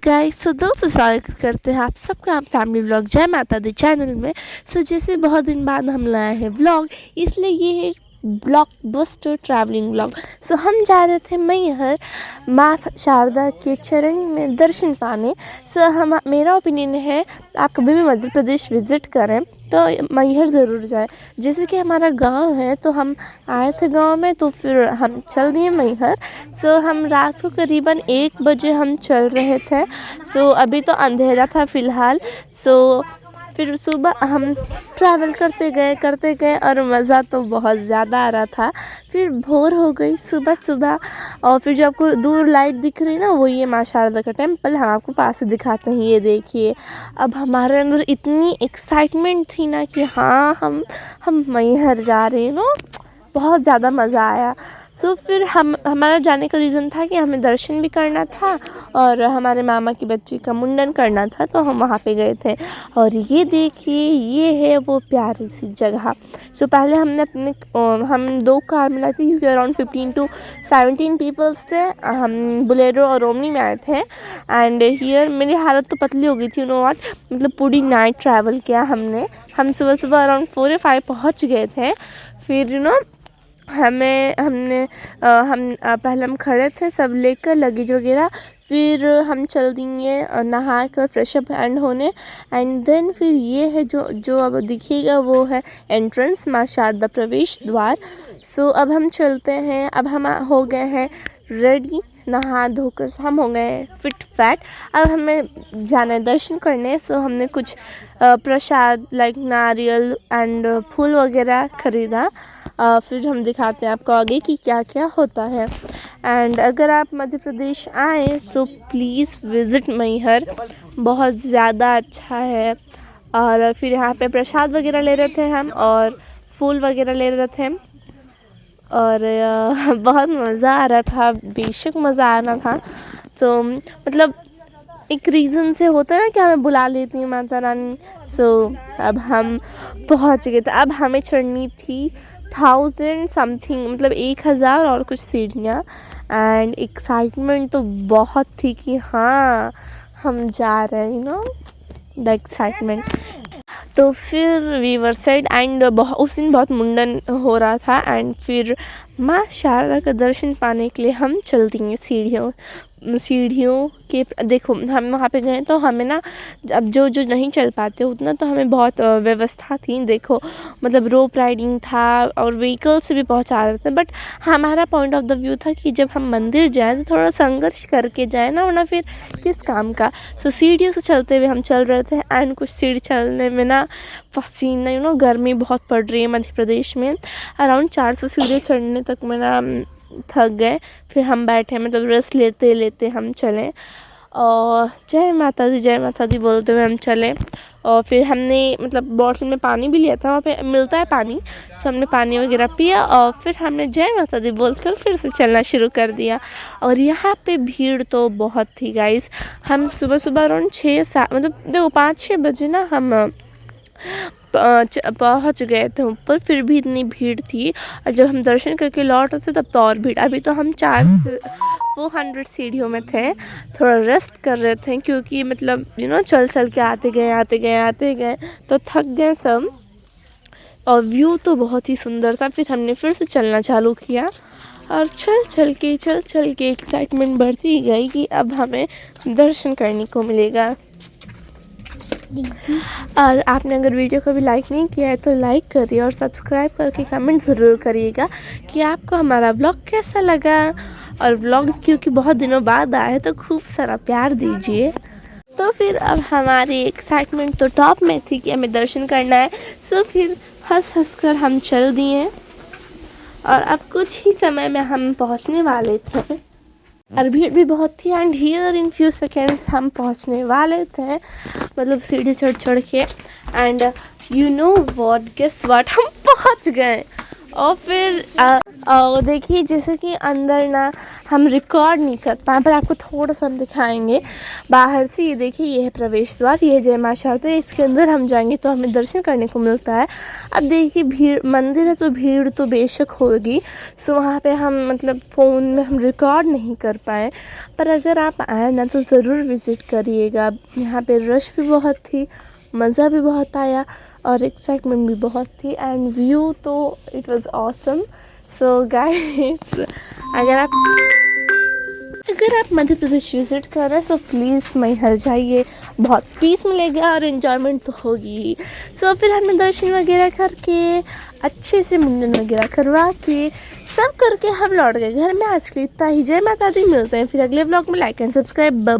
Guys, सो दिल से स्वागत करते हैं आप सबका हम फैमिली व्लॉग जय माता दी चैनल में। सो जैसे बहुत दिन बाद हम लाए हैं व्लॉग, इसलिए ये है ब्लॉकबस्टर ट्रैवलिंग व्लॉग। सो हम जा रहे थे मैहर माँ शारदा के चरण में दर्शन पाने। सो हम मेरा ओपिनियन है आप कभी भी मध्य प्रदेश विज़िट करें तो मैहर ज़रूर जाए। जैसे कि हमारा गांव है तो हम आए थे गांव में, तो फिर हम चल दिए मैहर। सो हम रात को करीबन 1 बजे हम चल रहे थे। सो अभी तो अंधेरा था फ़िलहाल। सो फिर सुबह हम ट्रैवल करते गए और मज़ा तो बहुत ज़्यादा आ रहा था। फिर भोर हो गई सुबह और फिर जो आपको दूर लाइट दिख रही ना, वो ये माँ शारदा का टेम्पल। हम आपको पास से दिखाते हैं, ये देखिए। अब हमारे अंदर इतनी एक्साइटमेंट थी ना कि हाँ हम मैहर जा रहे हैं ना, बहुत ज़्यादा मज़ा आया। सो फिर हमारा जाने का रीज़न था कि हमें दर्शन भी करना था और हमारे मामा की बच्ची का मुंडन करना था, तो हम वहाँ पे गए थे। और ये देखिए, ये है वो प्यारी सी जगह। सो पहले हमने हम 2 कार मिलाई थी क्योंकि अराउंड 15 to 17 पीपल्स थे। हम बोलेरो और ओमनी में आए थे। एंड हियर मेरी हालत तो पतली हो गई थी, नो व्हाट, मतलब पूरी नाइट ट्रैवल किया हमने। हम सुबह अराउंड 4 या 5 पहुँच गए थे। फिर पहले हम खड़े थे सब लेकर लगेज वगैरह। फिर हम चल दिए नहा कर फ्रेश अप एंड होने। एंड देन फिर ये है जो अब दिखेगा, वो है एंट्रेंस माँ शारदा प्रवेश द्वार। सो अब हम चलते हैं। अब हम हो गए हैं रेडी, नहा धोकर हम हो गए फिट फैट। अब हमें जाना है दर्शन करने। सो हमने कुछ प्रसाद लाइक नारियल एंड फूल वगैरह ख़रीदा। फिर हम दिखाते हैं आपको आगे कि क्या क्या होता है। एंड अगर आप मध्य प्रदेश आए तो प्लीज़ विज़िट मैहर, बहुत ज़्यादा अच्छा है। और फिर यहाँ पे प्रसाद वगैरह ले रहे थे हम और फूल वगैरह ले रहे थे और बहुत मज़ा आ रहा था, बेशक मज़ा आ रहा था। तो मतलब एक रीज़न से होता है ना कि हमें बुला लेती है माता रानी। सो अब हम पहुँच गए थे। अब हमें चढ़नी थी 1000 समथिंग, मतलब 1000 और कुछ सीढ़ियाँ। एंड एक्साइटमेंट तो बहुत थी कि हाँ हम जा रहे हैं, द एक्साइटमेंट। तो फिर वीवर साइड एंड उस दिन बहुत मुंडन हो रहा था। एंड फिर माँ शारदा का दर्शन पाने के लिए हम चल दिए सीढ़ियों के। देखो हम वहाँ पे गए तो हमें ना, अब जो नहीं चल पाते उतना, तो हमें बहुत व्यवस्था थी। देखो मतलब रोप राइडिंग था और व्हीकल से भी पहुँचा रहे थे। बट हमारा पॉइंट ऑफ द व्यू था कि जब हम मंदिर जाएं तो थोड़ा संघर्ष करके जाए ना, वरना फिर किस काम का। सो सीढ़ियों से चलते हुए हम चल रहे थे। एंड कुछ सीढ़ी चलने में ना पसीना, गर्मी बहुत पड़ रही है मध्य प्रदेश में। अराउंड 400 सीढ़ियाँ चढ़ने तक में ना थक गए। फिर हम बैठे, मतलब रेस्ट लेते लेते हम चले और जय माता दी बोलते हुए हम चले। और फिर हमने मतलब बॉटल में पानी भी लिया था, वहाँ पे मिलता है पानी। तो हमने पानी वगैरह पिया और फिर हमने जय माता दी बोलकर फिर से चलना शुरू कर दिया। और यहाँ पे भीड़ तो बहुत थी गाइस। हम सुबह अराउंड 6-7, मतलब देखो 5-6 बजे ना हम पहुँच गए थे ऊपर। फिर भी इतनी भीड़ थी। और जब हम दर्शन करके लौट रहे थे तब तो और भीड़। अभी तो हम 400 सीढ़ियों में थे, थोड़ा रेस्ट कर रहे थे क्योंकि मतलब चल के आते गए तो थक गए सब। और व्यू तो बहुत ही सुंदर था। फिर हमने फिर से चलना चालू किया और चल के एक्साइटमेंट बढ़ती गई कि अब हमें दर्शन करने को मिलेगा। और आपने अगर वीडियो को भी लाइक नहीं किया है तो लाइक करिए और सब्सक्राइब करके कमेंट ज़रूर करिएगा कि आपको हमारा व्लॉग कैसा लगा। और व्लॉग क्योंकि बहुत दिनों बाद आया है तो खूब सारा प्यार दीजिए। तो फिर अब हमारी एक्साइटमेंट तो टॉप में थी कि हमें दर्शन करना है। सो फिर हंस कर हम चल दिए और अब कुछ ही समय में हम पहुंचने वाले थे। और भीड़ भी बहुत थी। And here in few seconds हम पहुंचने वाले थे, मतलब सीढ़ी चढ़ के। And you know what, guess what, हम पहुंच गए। और फिर देखिए जैसे कि अंदर ना हम रिकॉर्ड नहीं कर पाए, पर आपको थोड़ा सा हम दिखाएंगे बाहर से। ये देखिए, ये है प्रवेश द्वार, ये है जय मां शारदा। इसके अंदर हम जाएंगे तो हमें दर्शन करने को मिलता है। अब देखिए भीड़, मंदिर है तो भीड़ तो बेशक होगी, सो वहाँ पे हम मतलब फ़ोन में हम रिकॉर्ड नहीं कर पाए। पर अगर आप आए ना तो ज़रूर विज़िट करिएगा। यहाँ पे रश भी बहुत थी, मज़ा भी बहुत आया और एक्साइटमेंट भी बहुत थी, एंड व्यू तो it was awesome. So guys, अगर आप मध्य प्रदेश विज़िट कर रहे हैं तो प्लीज़ मैहर जाइए, बहुत पीस मिलेगा और इन्जॉयमेंट तो होगी। सो फिर हमने दर्शन वगैरह करके अच्छे से मुंडन वगैरह करवा के सब करके हम लौट गए घर में। आज के लिए इतना ही। जय माता दी, मिलते हैं फिर अगले व्लॉग में। Like and subscribe, bye.